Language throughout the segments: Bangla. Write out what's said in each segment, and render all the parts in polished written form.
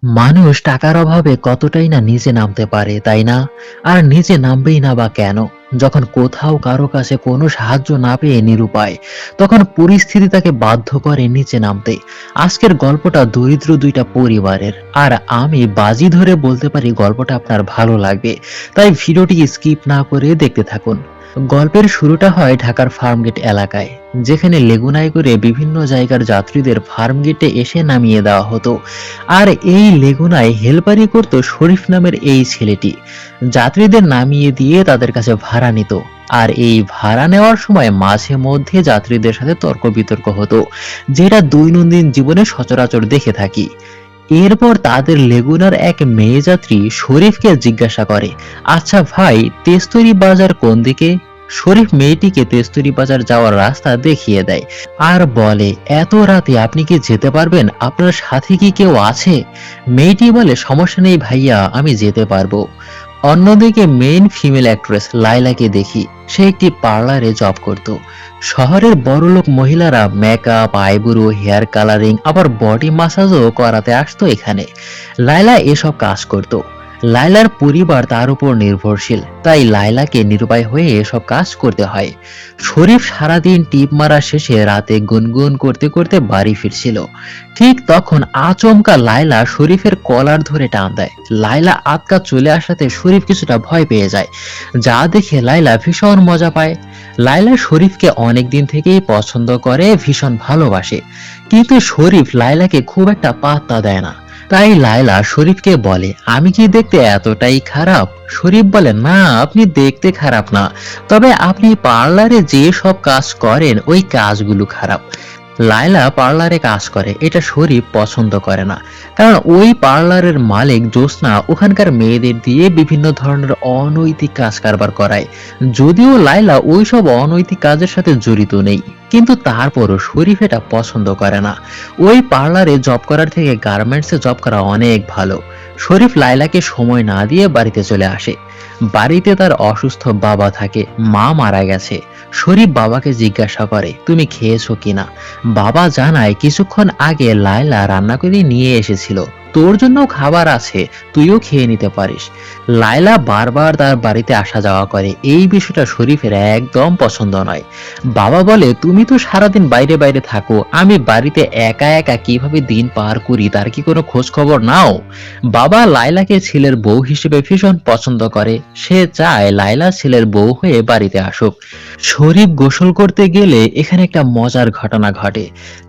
মানুষ টাকার অভাবে কতটাই না নিচে নামতে পারে, তাই না? আর নিচে নামবেই না বা কেন? যখন কোথাও কারো কাছে কোনো সাহায্য না পেয়ে নিরুপায়, তখন পরিস্থিতি তাকে বাধ্য করে নিচে নামতে। আজকের গল্পটা দরিদ্র দুইটা পরিবারের, আর আমি বাজি ধরে বলতে পারি গল্পটা আপনার ভালো লাগবে। তাই ভিডিওটি স্কিপ না করে দেখতে থাকুন। গল্পের শুরুটা হয় ঢাকার ফার্মগেট এলাকায়, যেখানে লেগুনায় করে বিভিন্ন জায়গার যাত্রীদের ফার্মগেটে এসে নামিয়ে দেওয়া হতো। আর এই লেগুনায় হেলপারি করত শরীফ নামের এই ছেলেটি। যাত্রীদের নামিয়ে দিয়ে তাদের কাছে ভাড়া নিত। আর এই ভাড়া নেওয়ার সময় মাঝে মধ্যে যাত্রীদের সাথে তর্ক বিতর্ক হতো, যেটা দৈনন্দিন জীবনে সচরাচর দেখে থাকি। এরপর তাদের লেগুনার এক মেয়ে যাত্রী শরীফকে জিজ্ঞাসা করে, আচ্ছা ভাই, তেস্তরি বাজার কোন দিকে? শরীফ মেয়েটিকে তেস্তরি বাজার যাওয়ার রাস্তা দেখিয়ে দেয় আর বলে, এত রাতে আপনি কি যেতে পারবেন? আপনার সাথে কি কেউ আছে? মেয়েটি বলে, সমস্যা নেই ভাইয়া, আমি যেতে পারবো। অন্যদিকে মেইন ফিমেল অ্যাক্ট্রেস লাইলাকে দেখি। সে একটি পার্লারে জব করত। শহরের বড়লোক মহিলারা মেকআপ, আইব্রো, হেয়ার কালারিং, আবার বডি মাসাজও করাতে আসতো এখানে। লাইলা এসব কাজ করত। লাইলার পরিবার তার উপর নির্ভরশীল, তাই লাইলাকে নিরুপায় হয়ে এসব কাজ করতে হয়। শরীফ সারাদিন টিপ মারা শেষে রাতে গুনগুন করতে করতে বাড়ি ফিরছিল। ঠিক তখন আচমকা লায়লা শরীফের কলার ধরে টান দেয়। লায়লা আটকা চলে আসাতে শরীফ কিছুটা ভয় পেয়ে যায়, যা দেখে লায়লা ভীষণ মজা পায়। লায়লা শরীফকে অনেক দিন থেকেই পছন্দ করে, ভীষণ ভালোবাসে, কিন্তু শরীফ লায়লাকে খুব একটা পাত্তা দেয় না। তাই লায়লা শরীফকে বলে, আমি কি দেখতে এতটাই খারাপ? শরীফ বলে, না, আপনি দেখতে খারাপ না, তবে আপনি পার্লারে যে সব কাজ করেন ওই কাজগুলো খারাপ। লায়লা পার্লারে কাজ করে, এটা শরীফ পছন্দ করে না, কারণ ওই পার্লারের মালিক জ্যোৎস্না ওখানকার মেয়েদের দিয়ে বিভিন্ন ধরনের অনৈতিক কাজ কারবার করায়। যদিও লায়লা ওইসব অনৈতিক কাজের সাথে জড়িত নেই, কিন্তু তারপরও শরীফ এটা পছন্দ করে না। ওই পার্লারে জব করার থেকে গার্মেন্টসে জব করা অনেক ভালো। শরীফ লায়লাকে সময় না দিয়ে বাড়িতে চলে আসে। বাড়িতে তার অসুস্থ বাবা থাকে, মা মারা গেছে। শরীফ বাবাকে জিজ্ঞাসা করে, তুমি খেয়েছো কিনা? বাবা জানায়, কিছুক্ষণ আগে লায়লা রান্না করে নিয়ে এসেছিল, তোর জন্য খাবার আছে, তুইও খেয়ে নিতে পারিস। লায়লা বারবার তার বাড়িতে আসা যাওয়া করে, এই বিষয়টা শরীফের একদম পছন্দ নয়। বাবা বলে, তুমি তো সারাদিন বাইরে বাইরে থাকো, আমি বাড়িতে একা একা কিভাবে দিন পার করি তার কি কোনো খোঁজ খবর নাও? বাবা লায়লাকে ছেলের বউ হিসেবে ভীষণ পছন্দ করে, সে চায় লায়লা ছেলের বউ হয়ে বাড়িতে আসুক। শরীফ গোসল করতে গেলে এখানে একটা মজার ঘটনা ঘটে।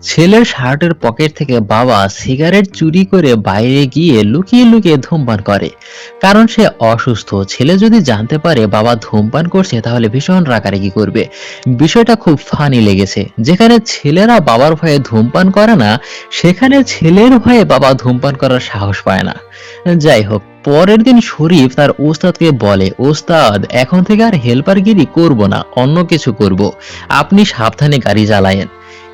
ছেলের শার্টের পকেট থেকে বাবা সিগারেট চুরি করে বাইরে গিয়ে লুকিয়ে লুকিয়ে ধূমপান করে, কারণ সে অসুস্থ। ছেলে যদি জানতে পারে বাবা ধূমপান করছে তাহলে ভীষণ রাগারাগি করবে। বিষয়টা খুব ফানি লেগেছে, যেখানে ছেলেরা বাবার ভয়ে ধূমপান করে না, সেখানে ছেলের ভয়ে বাবা ধূমপান করার সাহস পায় না। যাই হোক, পরের দিন শরীফ তার ওস্তাদকে বলে, ওস্তাদ, এখন থেকে আর হেল্পারগিরি করব না, অন্য কিছু করব, আপনি সাবধানে গাড়ি চালায়েন।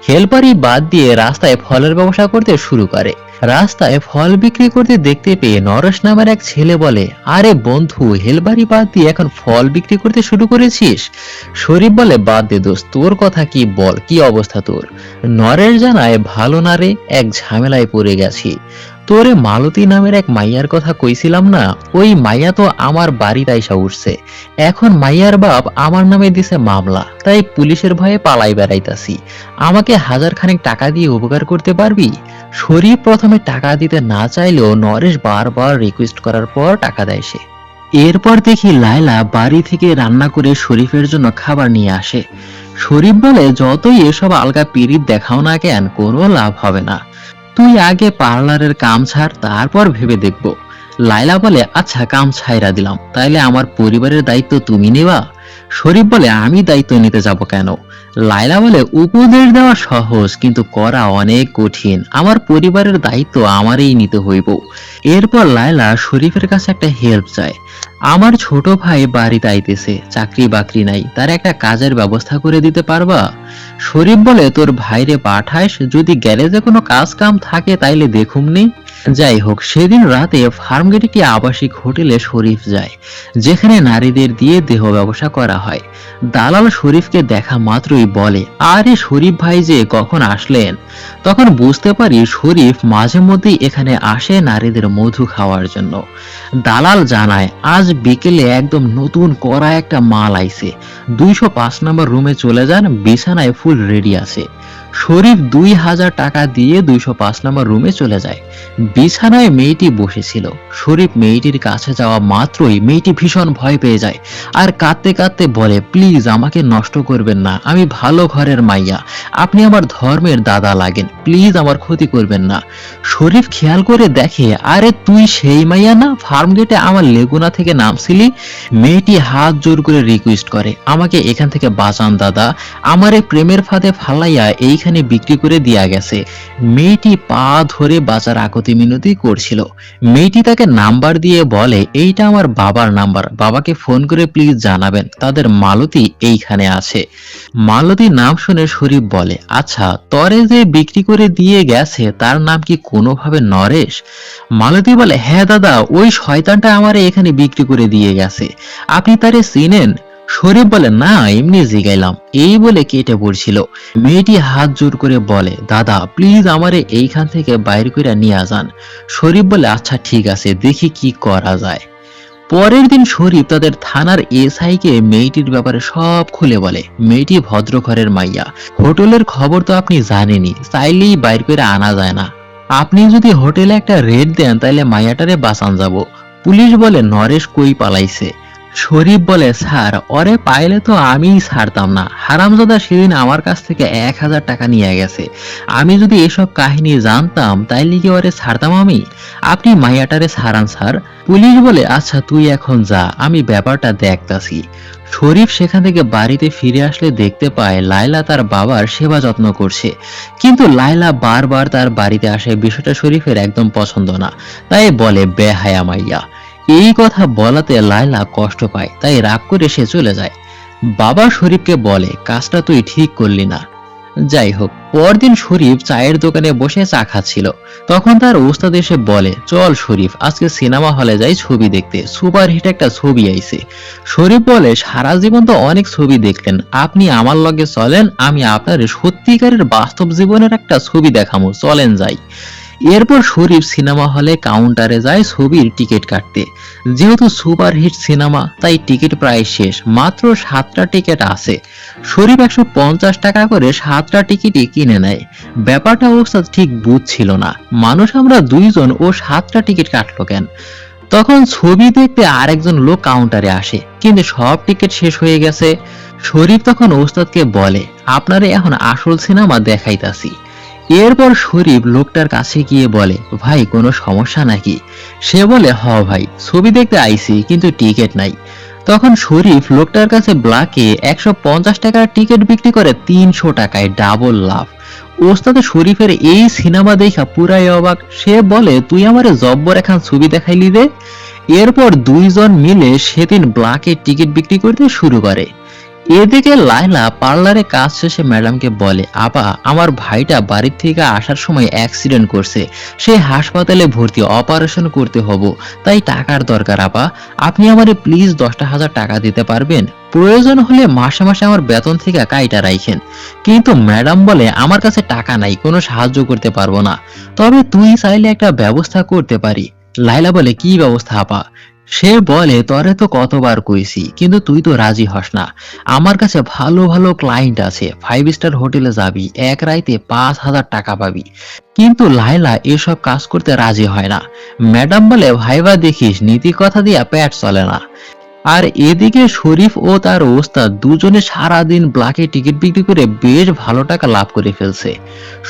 হেল্পারি বাদ দিয়ে রাস্তায় ফলের ব্যবসা করতে শুরু করে। রাস্তায় ফল বিক্রি করতে দেখতে পেয়ে নরেশ নামের এক ছেলে বলে, আরে বন্ধু, হেলবারি বাদ দিয়ে এখন ফল বিক্রি করতে শুরু করেছিস? শরীফ বলে, বাদ দে দোস্ত, তোর কথা কি বল, কি অবস্থা তোর? নরেশ জানায়, ভালো না রে, এক ঝামেলায় পড়ে গেছি। তোরে মালতী নামের এক মাইয়ার কথা কইছিলাম না, ওই মাইয়া তো আমার বাড়িতে আইসা উঠছে। এখন মাইয়ার বাপ আমার নামে দিছে মামলা, তাই পুলিশের ভয়ে পালাই বেড়াইতাছি। আমাকে হাজার খানেক টাকা দিয়ে উপকার করতে পারবি? শরীফ প্রথমে টাকা দিতে না চাইলেও নরেশ বারবার রিকোয়েস্ট করার পর টাকা দেয় সে। এরপর দেখি লায়লা বাড়ি থেকে রান্না করে শরীফের জন্য খাবার নিয়ে আসে। শরীফ বলে, যতই এসব আলগা পিরিত দেখাও না কেন, কোনো লাভ হবে না, তুই আগে পার্লারের কাম ছাড়, তারপর ভেবে দেখবো। লায়লা বলে, আচ্ছা, কাম ছাইরা দিলাম, তাইলে আমার পরিবারের দায়িত্ব তুমি নেবা? শরীফ বলে, আমি দায়িত্ব নিতে যাব কেন? লায়লা বলে, উপদেশ দেওয়া সহজ, কিন্তু করা অনেক কঠিন, আমার পরিবারের দায়িত্ব আমারই নিতে হইব। এরপর লায়লা শরীফের কাছে একটা হেল্প চায়। আমার ছোট ভাই বাড়িতে আইতেছে, চাকরি বাকরি নাই, তার একটা কাজের ব্যবস্থা করে দিতে পারবা? শরীফ বলে, তোর ভাইরে পাঠাইস, যদি গ্যারেজে কোনো কাজ কাম থাকে তাইলে দেখুমনি। যাই হোক, সেদিন রাতে ফার্মগেটে একটি আবাসিক হোটেলে শরীফ যায়, যেখানে নারীদের দিয়ে দেহ ব্যবসা করা হয়। দালাল শরীফকে দেখা মাত্রই বলে, আরে শরীফ ভাই যে কখন আসলেন। তখন বুঝতে পারি শরীফ মাঝে মধ্যেই এখানে আসে নারীদের মধু খাওয়ার জন্য। দালাল জানায় আজ বিকেলে একদম নতুন কড়া একটা মাল আইছে, 205 নম্বর রুমে চলে যান, বিছানায় ফুল রেডি আছে। শরীফ 2000 টাকা দিয়ে 205 নম্বর রুমে চলে যায়। বিছানায় মেয়েটি বসেছিল। শরীফ মেয়েটির কাছে যাওয়া মাত্রই মেয়েটি ভীষণ ভয় পেয়ে যায় আর কাঁদতে কাঁদতে বলে, প্লিজ আমাকে নষ্ট করবেন না, আমি ভালো ঘরের মাইয়া, আপনি আমার ধর্মের দাদা লাগেন, প্লিজ আমার ক্ষতি করবেন না। শরীফ খেয়াল করে দেখে, আরে তুই সেই মাইয়া না ফার্ম গেটে আমার লেগুনা থেকে নামছিলি। মেয়েটি হাত জোর করে রিকোয়েস্ট করে, আমাকে এখান থেকে বাঁচান দাদা, আমারে প্রেমের ফাঁদে ফালাইয়া এইখানে বিক্রি করে দিয়া গেছে। মেয়েটি পা ধরে বাঁচার আকুতি মিনতি করছিল। মেয়েটি তাকে নাম্বার দিয়ে বলে, এইটা আমার বাবার নাম্বার, বাবাকে ফোন করে প্লিজ জানাবেন তাদের মালতী এইখানে আছে। মালতী নাম শুনে শরীফ বলে, আচ্ছা তরে যে বিক্রি করে দিয়ে গেছে তার নাম কি কোনোভাবে নরেশ? মালতী বলে, হ্যাঁ দাদা, ওই শয়তানটা আমারে এখানে বিক্রি করে দিয়ে গেছে, আপনি তারে চিনেন? শরীফ বলে, না এমনি জিগাইলাম, এই বলে কেটে পড়ছিল। মেয়েটি হাত জোর করে বলে, দাদা প্লিজ আমারে এইখান থেকে বাইরে করে নিয়ে যান। শরীফ বলে, আচ্ছা ঠিক আছে, দেখি কি করা যায়। পরের দিন শরীফ তাদের থানার এসআই কে মেয়েটির ব্যাপারে সব খুলে বলে। মেয়েটি ভদ্র ঘরের মাইয়া, হোটেলের খবর তো আপনি জানেনই, চাইলেই বাইর করে আনা যায় না। আপনি যদি হোটেলে একটা রেড দেন তাহলে মাইয়াটারে বাঁচান যাব। পুলিশ বলে, নরেশ কই পালাইছে? শরীফ বলে, স্যার ওরে পাইলে তো আমিই ছাড়তাম না, হারামজাদা সেদিন আমার কাছ থেকে 1000 টাকা নিয়ে গেছে, আমি যদি এসব কাহিনী জানতাম তাইলে কি ওরে ছাড়তাম আমি? আপনি মাইয়াটারে ছাড়ান স্যার। পুলিশ বলে, আচ্ছা তুই এখন যা, আমি ব্যাপারটা দেখতাছি। শরীফ সেখান থেকে বাড়িতে ফিরে আসলে দেখতে পায় লায়লা তার বাবার সেবা যত্ন করছে, কিন্তু লায়লা বারবার তার বাড়িতে আসে, বিষয়টা শরীফের একদম পছন্দ না, তাই বলে বেহায়া মাইয়া। এই কথা বলাতে লায়লা কষ্ট পায়, তাই রাগ করে সে চলে যায়। বাবা শরীফকে বলে, কাজটা তুই ঠিক করলি না। যাই হোক, পরদিন শরীফ চায়ের দোকানে বসে চা খাচ্ছিল, তখন তার ওস্তাদ এসে বলে, চল শরীফ আজকে সিনেমা হলে যাই ছবি দেখতে, সুপারহিট একটা ছবি আইছে। শরীফ বলে, সারা জীবন তো অনেক ছবি দেখলেন, আপনি আমার লগে চলেন, আমি আপনার সত্যিকারের বাস্তব জীবনের একটা ছবি দেখাবো, চলেন যাই। এরপর শরীফ সিনেমা হলে কাউন্টারে যায় ছবির টিকিট কাটতে। যেহেতু সুপারহিট সিনেমা তাই টিকিট প্রায় শেষ, মাত্র 7টা টিকিট আছে। শরীফ 150 টাকা করে 7টা টিকিটই কিনে নেয়। ব্যাপারটা ওস্তাদ ঠিক বুঝছিল না, মানুষ আমরা দুইজন ও 7টা টিকিট কাটলো কেন। তখন ছবি দেখতে আরেকজন লোক কাউন্টারে আসে, কিন্তু সব টিকিট শেষ হয়ে গেছে। শরীফ তখন ওস্তাদকে বলে, আপনারে এখন আসল সিনেমা দেখাইতাছি। এরপর শরীফ লোকটার কাছে গিয়ে বলে, ভাই কোনো সমস্যা নাকি? সে বলে, হ ভাই, ছবি দেখতে আইছি কিন্তু টিকিট নাই। তখন শরীফ লোকটার কাছে ব্ল্যাকে 150 টাকার টিকিট বিক্রি করে 300 টাকায়, ডাবল লাভ। ওস্তাদ শরীফের এই সিনেমা দেখা পুরাই অবাক। সে বলে, তুই আমারে জব্বর এখন ছবি দেখাইলি রে। এরপর দুইজন মিলে সেদিন ব্ল্যাকে টিকিট বিক্রি করতে শুরু করে। এদিকে লায়লা পার্লারে কাজ শেষে ম্যাডামকে বলে, আপা আমার ভাইটা বাড়ির থেকে আসার সময় অ্যাক্সিডেন্ট করছে, সে হাসপাতালে ভর্তি, অপারেশন করতে হবো, তাই টাকার দরকার আপা, আপনি আমারে প্লিজ 10,000 টাকা দিতে পারবেন? প্রয়োজন হলে মাসে মাসে আমার বেতন থেকে কাইটা রাখেন। কিন্তু ম্যাডাম বলে, আমার কাছে টাকা নাই, কোনো সাহায্য করতে পারবো না, তবে তুই চাইলে একটা ব্যবস্থা করতে পারি। লায়লা বলে, কি ব্যবস্থা আপা? সে বলে, তরে তো কতবার কইছি কিন্তু তুই তো রাজি হস না। আমার কাছে ভালো ভালো ক্লায়েন্ট আছে, 5 স্টার হোটেলে যাবি, এক রাইতে 5,000 টাকা পাবি। কিন্তু লায়লা এসব কাজ করতে রাজি হয় না। ম্যাডাম বলে, ভাইবা দেখিস, নীতি কথা দিয়া পেট চলে না। আর এদিকে শরীফ ও তার ওস্তাদ দুজনে সারাদিন ব্ল্যাকে টিকিট বিক্রি করে বেশ ভালো টাকা লাভ করে ফেলছে।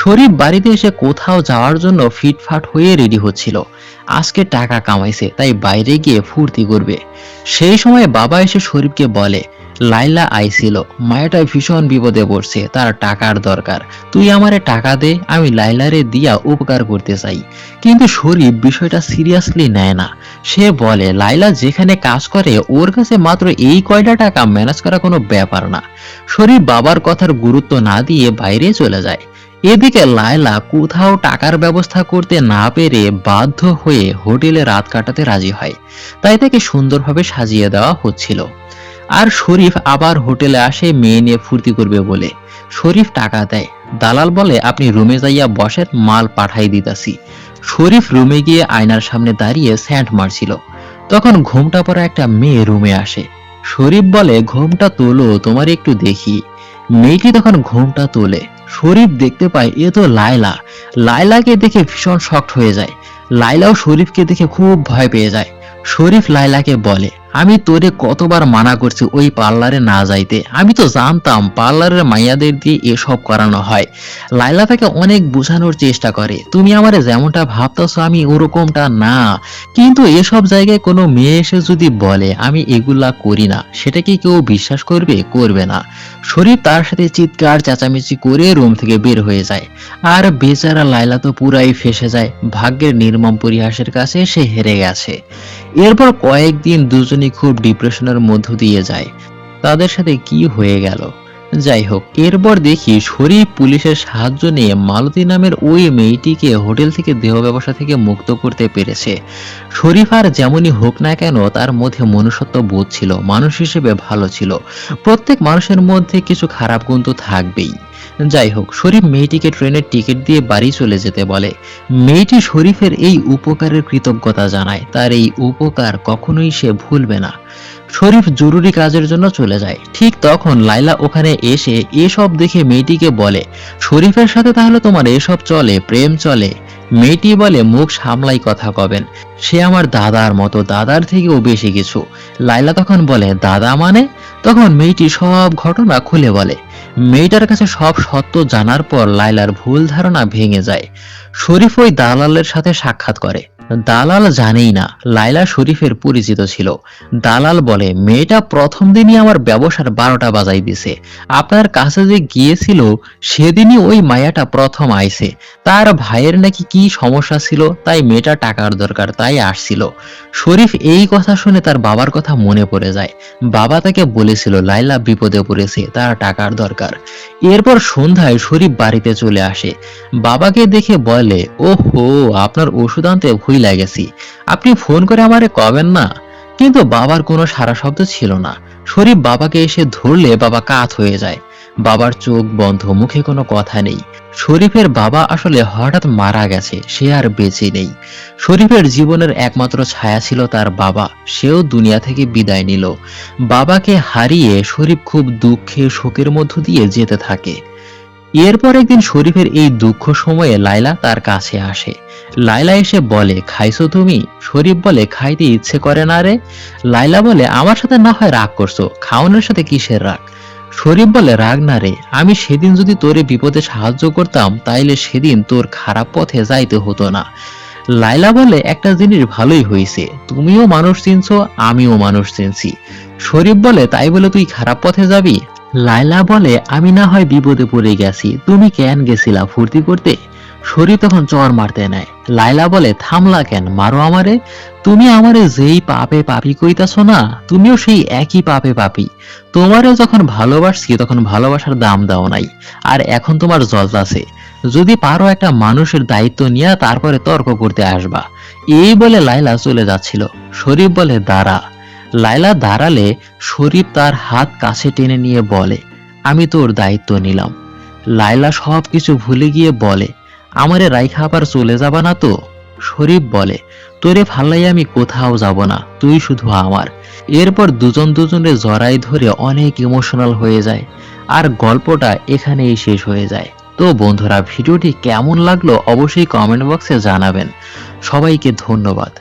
শরীফ বাড়িতে এসে কোথাও যাওয়ার জন্য ফিটফাট হয়ে রেডি হচ্ছিল। আজকে টাকা কামাইছে তাই বাইরে গিয়ে ফুর্তি করবে। সেই সময় বাবা এসে শরীফকে বলে, লাইলা আইছিল, মায়াটা ভীষণ বিপদে পড়ছে, তার টাকার দরকার, তুই আমারে টাকা দে, আমি লাইলারে দিয়া উপকার করতে চাই। কিন্তু শরীফ বিষয়টা সিরিয়াসলি নেয় না। সে বলে, লাইলা যেখানে কাজ করে ওর কাছে মাত্র এই কয়টা টাকা ম্যানেজ করা কোনো ব্যাপার না। শরীফ বাবার কথার গুরুত্ব না দিয়ে বাইরে চলে যায়। এদিকে লায়লা কোথাও টাকার ব্যবস্থা করতে না পেরে বাধ্য হয়ে হোটেলে রাত কাটাতে রাজি হয়। তাই তাকে সুন্দরভাবে সাজিয়ে দেওয়া হচ্ছিল। আর শরীফ আবার হোটেলে আসে মেয়ে নিয়ে ফুর্তি করবে বলে। শরীফ টাকা দেয়। দালাল বলে আপনি রুমে যাইয়া বসেন, মাল পাঠাই দিতাছি। শরীফ রুমে গিয়ে আয়নার সামনে দাঁড়িয়ে স্যান্ট মারছিল। তখন ঘোমটা পরা একটা মেয়ে রুমে আসে। শরীফ বলে ঘোমটা তোলো, তোমার একটু দেখি। মেয়েটি তখন ঘোমটা তোলে। শরীফ দেখতে পায় এ তো লায়লা। লায়লাকে দেখে ভীষণ শকড হয়ে যায়। লায়লাও শরীফকে দেখে খুব ভয় পেয়ে যায়। শরীফ লায়লাকে বলে আমি তোরে কতবার মানা করছি ওই পার্লারে না যাইতে, আমি তো জানতাম পার্লারের মাইয়াদের দিয়ে এসব করানো হয়। লায়লা তাকে অনেক বোঝানোর চেষ্টা করে, তুমি আমারে যেমনটা ভাবতেছো আমি ওরকমটা না। কিন্তু এসব জায়গায় কোনো মেয়ে এসে যদি বলে আমি এগুলা করি না, সেটা কি কেউ বিশ্বাস করবে? করবে না। শরীফ তার সাথে চিৎকার চেঁচামেচি করে রুম থেকে বের হয়ে যায়। আর বেচারা লায়লা তো পুরাই ফেঁসে যায়। ভাগ্যের নির্মম পরিহাসের কাছে সে হেরে গেছে। এরপর কয়েকদিন দুজনই খুব ডিপ্রেশনের মধ্য দিয়ে যায়। তাদের সাথে কি হয়ে গেল যাই হোক, এরপর দেখি শরীফ পুলিশের সাহায্য নিয়ে মালতী নামের ওই মেয়েটিকে হোটেল থেকে দেহ ব্যবসা থেকে মুক্ত করতে পেরেছে। শরীফ আর যেমনই হোক না কেন তার মধ্যে মনুষ্যত্ব বোধ ছিল, মানুষ হিসেবে ভালো ছিল। প্রত্যেক মানুষের মধ্যে কিছু খারাপ গুণ তো থাকবেই। যাই হোক, শরীফ মেয়েটিকে ট্রেনের টিকিট দিয়ে বাড়ি চলে যেতে বলে। মেয়েটি শরীফের এই উপকারের কৃতজ্ঞতা জানায়, তার এই উপকার কখনোই সে ভুলবে না। শরীফ জরুরি কাজের জন্য চলে যায়। ঠিক তখন লায়লা ওখানে এসে এসব দেখে মেয়েটিকে বলে শরীফের সাথে তাহলে তোমার এসব চলে, প্রেম চলে? মেয়েটি বলে মুখ সামলাই কথা কবেন, সে আমার দাদার মতো, দাদার থেকেও বেশি কিছু। লায়লা তখন বলে দাদা মানে? তখন মেয়েটি সব ঘটনা খুলে বলে। মেয়েটার কাছে সব সত্য জানার পর লায়লার ভুল ধারণা ভেঙে যায়। শরীফ ওই দালালের সাথে সাক্ষাৎ করে। দালাল জানেই না লায়লা শরীফের পরিচিত ছিল। দালাল বলে মেয়েটা প্রথম দিনই আমার ব্যবসার 12টা বাজাই দিছে। আপনার কাছে যে গিয়েছিল সেদিনই ওই মায়াটা প্রথম আইছে। তার ভাইয়ের নাকি কি সমস্যা ছিল, তাই মেয়েটা টাকার দরকার, তাই আসছিল। শরীফ এই কথা শুনে তার বাবার কথা মনে পড়ে যায়। বাবা তাকে বলেছিল লায়লা বিপদে পড়েছে, তার টাকার দরকার। এরপর সন্ধ্যায় শরীফ বাড়িতে চলে আসে। বাবাকে দেখে বলে ওহো, আপনার ওষুধ আনতে ভুইলা গেছি, আপনি ফোন করে আমারে কবেন না? কিন্তু বাবার কোনো সাড়া শব্দ ছিল না। শরীফ বাবাকে এসে ধরলে বাবা কাত হয়ে যায়। বাবার চোখ বন্ধ, মুখে কোনো কথা নেই। শরীফের বাবা আসলে হঠাৎ মারা গেছে, সে আর বেঁচে নেই। শরীফের জীবনের একমাত্র ছায়া ছিল তার বাবা, সেও দুনিয়া থেকে বিদায় নিল। বাবাকে হারিয়ে শরীফ খুব দুঃখে শোকের মধ্য দিয়ে যেতে থাকে। এরপর একদিন শরীফের এই দুঃখ সময়ে লায়লা তার কাছে আসে। লায়লা এসে বলে খাইছো তুমি? শরীফ বলে খাইতে ইচ্ছে করে না রে। লায়লা বলে আমার সাথে না হয় রাগ করছো, খাওয়ানোর সাথে কিসের রাগ? শরীফ বলে রাগ না রে, আমি সেদিন যদি তোরে বিপদে সাহায্য করতাম তাইলে সেদিন তোর খারাপ পথে যাইতে হতো না। লায়লা বলে একটা জিনিস ভালোই হয়েছে, তুমিও মানুষ চিনছো, আমিও মানুষ চিনছি। শরীফ বলে তাই বলে তুই খারাপ পথে যাবি? লায়লা বলে আমি না হয় বিপদে পড়ে গেছি, তুমি কেন গেছিলা ফুর্তি করতে? শরীফ তখন চর মারতে নেয়। লায়লা বলে থামলা কেন, মারো আমারে। তুমি আমারে যেই পাপে পাপি কইতাছো না, তুমিও সেই একই পাপে পাপি। তোমারে যখন ভালোবাসছি তখন ভালোবাসার দাম দাও নাই, আর এখন তোমার জ্বলতাছে। যদি পারো একটা মানুষের দায়িত্ব নিয়ে তারপরে তর্ক করতে আসবা। এই বলে লায়লা চলে যাচ্ছিল। শরীফ বলে দাঁড়া। লায়লা দাঁড়ালে শরীফ তার হাত কাছে টেনে নিয়ে বলে আমি তোর দায়িত্ব নিলাম। লায়লা সবকিছু ভুলে গিয়ে বলে আমারে রাইখা আবার চলে যাবা না তো? শরীফ বলে তোরে ফালাই আমি কোথাও যাব না, তুই শুধু আমার। এরপর দুজন দুজনের জড়াই ধরে অনেক ইমোশনাল হয়ে যায়। আর গল্পটা এখানেই শেষ হয়ে যায়। তো বন্ধুরা, ভিডিওটি কেমন লাগলো অবশ্যই কমেন্ট বক্সে জানাবেন। সবাইকে ধন্যবাদ।